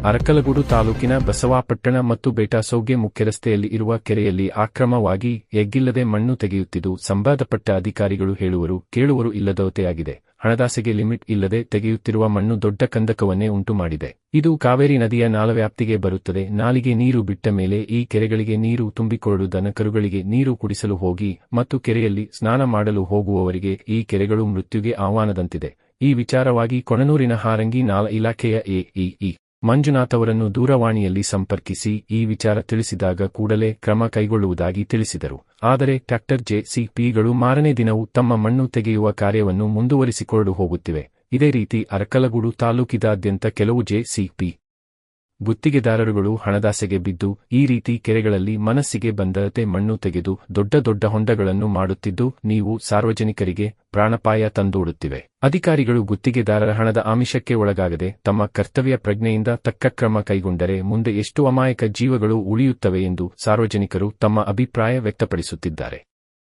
ಅರಕಲಗೂಡು ತಾಲೂಕಿನ ಬಸವಾಪಟ್ಟಣ ಮತ್ತು ಬೇಟಸೋಗೆ ಮುಖ್ಯರಸ್ತೆಯಲ್ಲಿ ಇರುವ ಕೆರೆಯಲ್ಲಿ ಅಕ್ರಮವಾಗಿ ಎಗ್ಗಿಲ್ಲದೆ ಮಣ್ಣು ತೆಗೆಯುತ್ತಿದ್ದು ಸಂಬಂಧಪಟ್ಟ ಅಧಿಕಾರಿಗಳು ಹೇಳುವರು ಕೇಳುವರು ಇಲ್ಲದಂತೆಯಾಗಿದೆ. ಹಣದಾಸೆಗೆ ಲಿಮಿಟ್ ಇಲ್ಲದೆ ತೆಗೆಯುತ್ತಿರುವ ಮಣ್ಣು ದೊಡ್ಡ ಕಂದಕವನ್ನೇ ಉಂಟುಮಾಡಿದೆ. ಇದು ಕಾವೇರಿ ನದಿಯ ನಾಲವ್ಯಾಪ್ತಿಗೆ ಬರುತ್ತದೆ. ನಾಲಿಗೆ ನೀರು ಬಿಟ್ಟ ಮೇಲೆ ಈ ಕೆರೆಗಳಿಗೆ ನೀರು ತುಂಬಿಕೊಳ್ಳಲು ದನಕರುಗಳಿಗೆ ನೀರು ಕುಡಿಸಲು ಹೋಗಿ ಮತ್ತು ಕೆರೆಯಲ್ಲಿ ಸ್ನಾನ ಮಾಡಲು ಹೋಗುವವರಿಗೆ ಈ ಕೆರೆಗಳು ಮೃತ್ಯುಗೆ ಆಹ್ವಾನದಂತಿದೆ. ಈ ವಿಚಾರವಾಗಿ ಕೊಣನೂರಿನ ಹಾರಂಗಿ ನಾಲ ಇಲಾಖೆಯ ಎಇಇ ಮಂಜುನಾಥ್ ಅವರನ್ನು ದೂರವಾಣಿಯಲ್ಲಿ ಸಂಪರ್ಕಿಸಿ ಈ ವಿಚಾರ ತಿಳಿಸಿದಾಗ ಕೂಡಲೇ ಕ್ರಮ ಕೈಗೊಳ್ಳುವುದಾಗಿ ತಿಳಿಸಿದರು. ಆದರೆ ಟ್ರ್ಯಾಕ್ಟರ್ ಜೆಸಿಪಿಗಳು ಮಾರನೇ ದಿನವೂ ತಮ್ಮ ಮಣ್ಣು ತೆಗೆಯುವ ಕಾರ್ಯವನ್ನು ಮುಂದುವರಿಸಿಕೊಂಡು ಹೋಗುತ್ತಿವೆ. ಇದೇ ರೀತಿ ಅರಕಲಗೂಡು ತಾಲೂಕಿದಾದ್ಯಂತ ಕೆಲವು ಜೆಸಿಪಿ ಗುತ್ತಿಗೆದಾರರುಗಳು ಹಣದಾಸೆಗೆ ಬಿದ್ದು ಈ ರೀತಿ ಕೆರೆಗಳಲ್ಲಿ ಮನಸ್ಸಿಗೆ ಬಂದಂತೆ ಮಣ್ಣು ತೆಗೆದು ದೊಡ್ಡ ದೊಡ್ಡ ಹೊಂಡಗಳನ್ನು ಮಾಡುತ್ತಿದ್ದು ನೀವು ಸಾರ್ವಜನಿಕರಿಗೆ ಪ್ರಾಣಾಪಾಯ ತಂದೊಡ್ಡುತ್ತಿವೆ. ಅಧಿಕಾರಿಗಳು ಗುತ್ತಿಗೆದಾರರ ಹಣದ ಆಮಿಷಕ್ಕೆ ಒಳಗಾಗದೆ ತಮ್ಮ ಕರ್ತವ್ಯ ಪ್ರಜ್ಞೆಯಿಂದ ತಕ್ಕ ಕ್ರಮ ಕೈಗೊಂಡರೆ ಮುಂದೆ ಎಷ್ಟು ಅಮಾಯಕ ಜೀವಗಳು ಉಳಿಯುತ್ತವೆ ಎಂದು ಸಾರ್ವಜನಿಕರು ತಮ್ಮ ಅಭಿಪ್ರಾಯ ವ್ಯಕ್ತಪಡಿಸುತ್ತಿದ್ದಾರೆ.